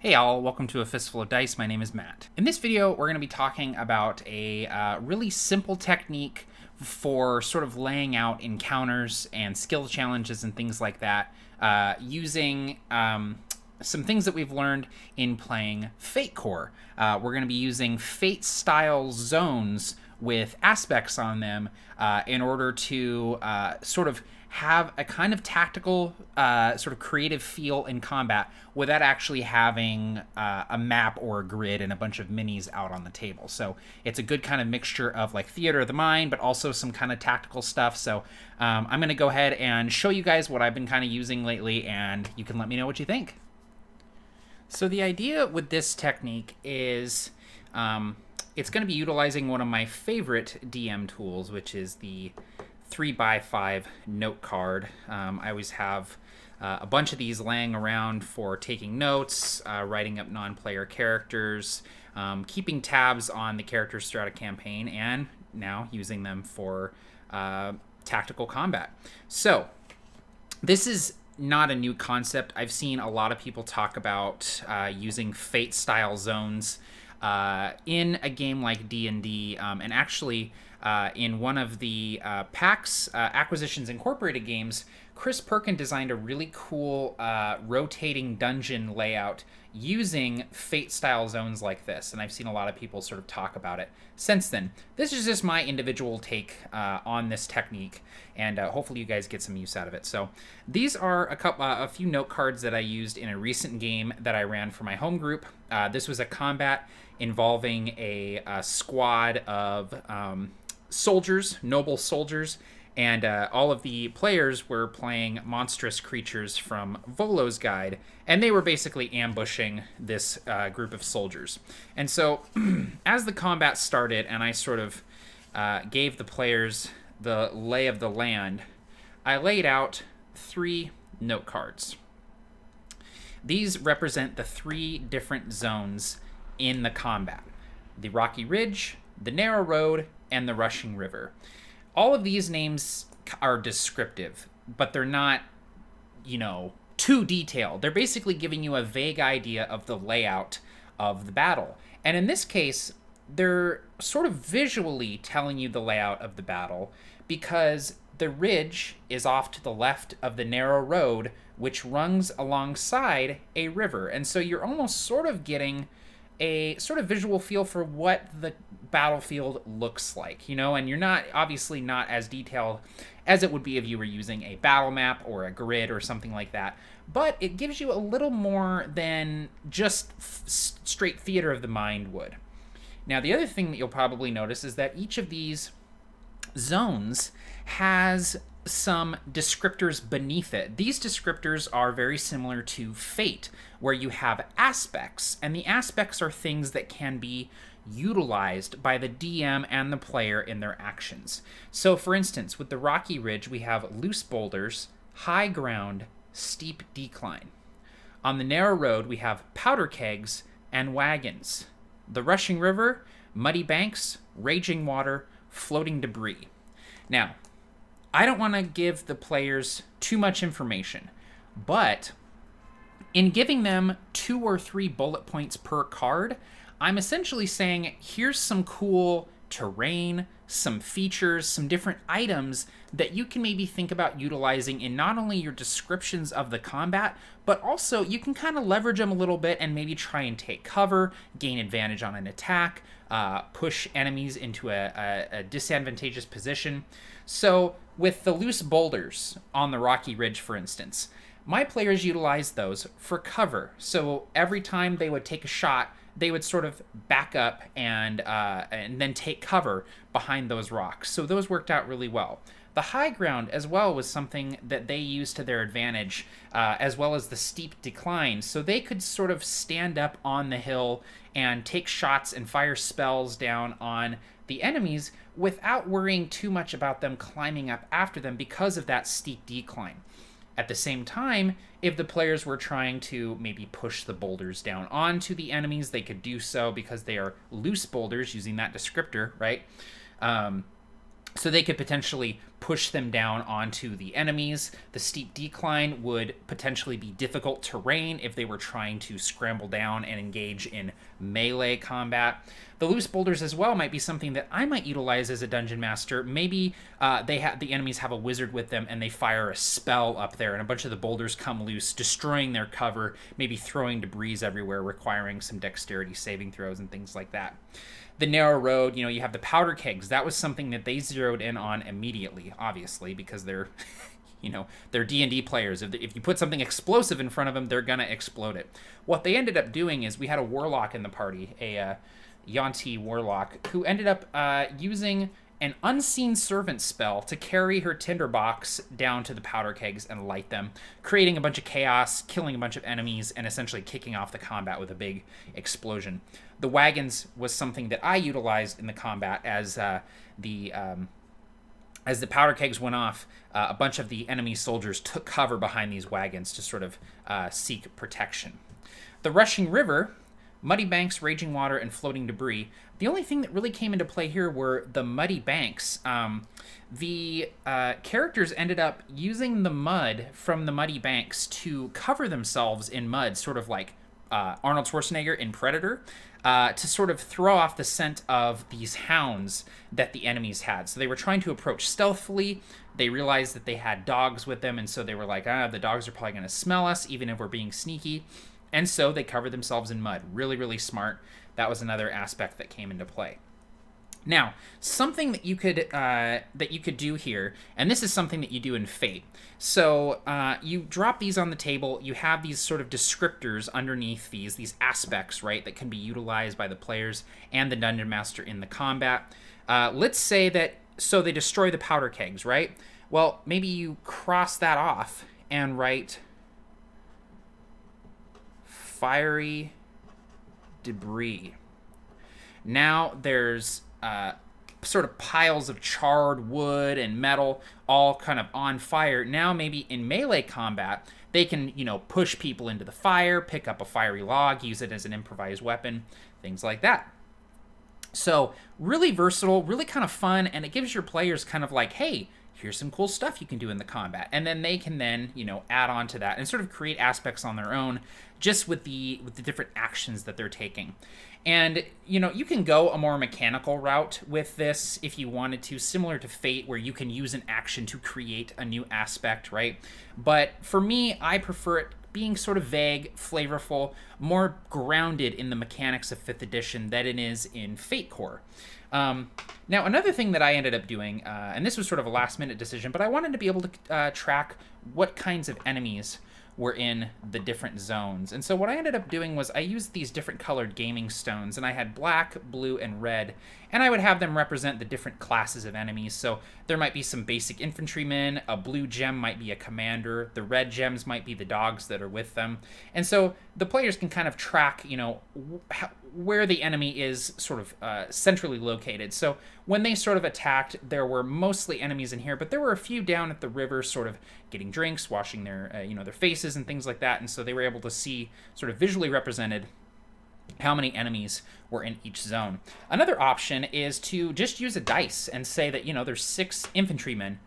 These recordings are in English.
Hey all, welcome to A Fistful of Dice. My name is Matt. In this video, we're going to be talking about a really simple technique for sort of laying out encounters and skill challenges and things like that using some things that we've learned in playing Fate Core. We're going to be using Fate-style zones with aspects on them in order to sort of have a kind of tactical, sort of creative feel in combat without actually having a map or a grid and a bunch of minis out on the table. So it's a good kind of mixture of like theater of the mind, but also some kind of tactical stuff. So I'm going to go ahead and show you guys what I've been kind of using lately, and you can let me know what you think. So the idea with this technique is it's going to be utilizing one of my favorite DM tools, which is the 3x5 note card. I always have a bunch of these laying around for taking notes, writing up non-player characters, keeping tabs on the characters throughout a campaign, and now using them for tactical combat. So this is not a new concept. I've seen a lot of people talk about using Fate-style zones in a game like D&D, and actually in one of the PAX Acquisitions Incorporated games, Chris Perkin designed a really cool rotating dungeon layout using Fate-style zones like this, and I've seen a lot of people sort of talk about it since then. This is just my individual take on this technique, and hopefully you guys get some use out of it. So these are a few note cards that I used in a recent game that I ran for my home group. This was a combat involving a squad of soldiers, noble soldiers, and all of the players were playing monstrous creatures from Volo's Guide, and they were basically ambushing this group of soldiers. And so as the combat started and I sort of gave the players the lay of the land, I laid out 3 note cards. These represent the 3 different zones in the combat: the Rocky Ridge, the Narrow Road, and the Rushing River. All of these names are descriptive, but they're not, too detailed. They're basically giving you a vague idea of the layout of the battle. And in this case, they're sort of visually telling you the layout of the battle because the ridge is off to the left of the narrow road, which runs alongside a river. And so you're almost sort of getting a sort of visual feel for what the battlefield looks like, and you're obviously not as detailed as it would be if you were using a battle map or a grid or something like that, but it gives you a little more than just straight theater of the mind would. Now, the other thing that you'll probably notice is that each of these zones has some descriptors beneath it. These descriptors are very similar to Fate, where you have aspects, and the aspects are things that can be utilized by the DM and the player in their actions. So, for instance, with the Rocky Ridge, we have loose boulders, high ground, steep decline. On the narrow road, we have powder kegs and wagons. The Rushing River, muddy banks, raging water, floating debris. Now, I don't want to give the players too much information, but in giving them 2 or 3 bullet points per card, I'm essentially saying, here's some cool terrain, some features, some different items that you can maybe think about utilizing in not only your descriptions of the combat, but also you can kind of leverage them a little bit and maybe try and take cover, gain advantage on an attack, push enemies into a disadvantageous position. So with the loose boulders on the Rocky Ridge, for instance, my players utilized those for cover. So every time they would take a shot, they would sort of back up and then take cover behind those rocks. So those worked out really well. The high ground as well was something that they used to their advantage, as well as the steep decline. So they could sort of stand up on the hill and take shots and fire spells down on the enemies without worrying too much about them climbing up after them because of that steep decline. At the same time, if the players were trying to maybe push the boulders down onto the enemies, they could do so because they are loose boulders, using that descriptor, right? So they could potentially push push them down onto the enemies. The steep decline would potentially be difficult terrain if they were trying to scramble down and engage in melee combat. The loose boulders as well might be something that I might utilize as a dungeon master. Maybe the enemies have a wizard with them and they fire a spell up there and a bunch of the boulders come loose, destroying their cover, maybe throwing debris everywhere, requiring some dexterity saving throws and things like that. The narrow road, you have the powder kegs. That was something that they zeroed in on immediately, obviously, because they're they're D&D players. If you put something explosive in front of them, they're gonna explode it. What they ended up doing is we had a warlock in the party, a Yuan-ti warlock, who ended up using an unseen servant spell to carry her tinderbox down to the powder kegs and light them, creating a bunch of chaos, killing a bunch of enemies, and essentially kicking off the combat with a big explosion. The wagons was something that I utilized in the combat as the powder kegs went off. A bunch of the enemy soldiers took cover behind these wagons to sort of seek protection. The rushing river, muddy banks, raging water, and floating debris. The only thing that really came into play here were the muddy banks. The characters ended up using the mud from the muddy banks to cover themselves in mud, sort of like Arnold Schwarzenegger in Predator, to sort of throw off the scent of these hounds that the enemies had. So they were trying to approach stealthily. They realized that they had dogs with them, and so they were like, the dogs are probably going to smell us, even if we're being sneaky. And so they covered themselves in mud. Really, really smart. That was another aspect that came into play. Now, something that you could do here, and this is something that you do in Fate. So you drop these on the table. You have these sort of descriptors underneath these aspects, right, that can be utilized by the players and the dungeon master in the combat. Let's say that, so they destroy the powder kegs, right? Well, maybe you cross that off and write fiery debris. Now there's sort of piles of charred wood and metal all kind of on fire. Now maybe in melee combat, they can, push people into the fire, pick up a fiery log, use it as an improvised weapon, things like that. So really versatile, really kind of fun, and it gives your players kind of like, hey, here's some cool stuff you can do in the combat. And then they can then, add on to that and sort of create aspects on their own just with the different actions that they're taking. And, you can go a more mechanical route with this if you wanted to, similar to Fate, where you can use an action to create a new aspect, right? But for me, I prefer it being sort of vague, flavorful, more grounded in the mechanics of 5th edition than it is in Fate Core. Now, another thing that I ended up doing, and this was sort of a last-minute decision, but I wanted to be able to track what kinds of enemies were in the different zones. And so what I ended up doing was I used these different colored gaming stones, and I had black, blue, and red, and I would have them represent the different classes of enemies. So there might be some basic infantrymen, a blue gem might be a commander, the red gems might be the dogs that are with them. And so the players can kind of track, where the enemy is sort of centrally located. So when they sort of attacked, there were mostly enemies in here, but there were a few down at the river sort of getting drinks, washing their, their faces and things like that. And so they were able to see sort of visually represented how many enemies were in each zone. Another option is to just use a dice and say that, there's 6 infantrymen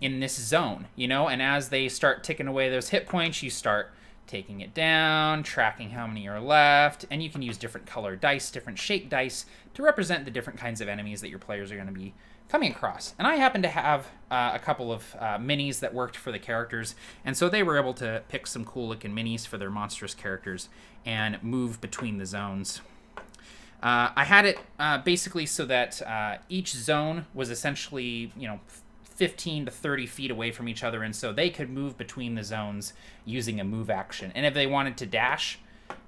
in this zone, and as they start ticking away those hit points, you start taking it down, tracking how many are left, and you can use different colored dice, different shaped dice to represent the different kinds of enemies that your players are going to be coming across. And I happen to have a couple of minis that worked for the characters, and so they were able to pick some cool looking minis for their monstrous characters and move between the zones. I had it basically so that each zone was essentially, 15 to 30 feet away from each other, and so they could move between the zones using a move action. And if they wanted to dash,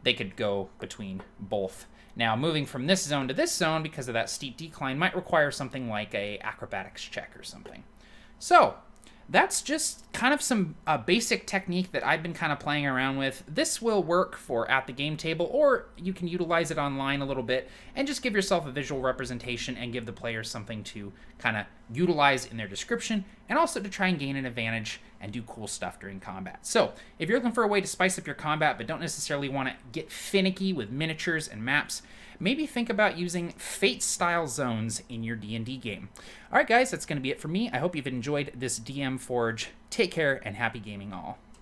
they could go between both. Now, moving from this zone to this zone, because of that steep decline, might require something like a acrobatics check or something. So, that's just kind of some basic technique that I've been kind of playing around with. This will work for at the game table, or you can utilize it online a little bit and just give yourself a visual representation and give the players something to kind of utilize in their description, and also to try and gain an advantage and do cool stuff during combat. So if you're looking for a way to spice up your combat but don't necessarily want to get finicky with miniatures and maps, maybe think about using Fate-style zones in your D&D game. All right, guys, that's going to be it for me. I hope you've enjoyed this DM Forge. Take care and happy gaming all.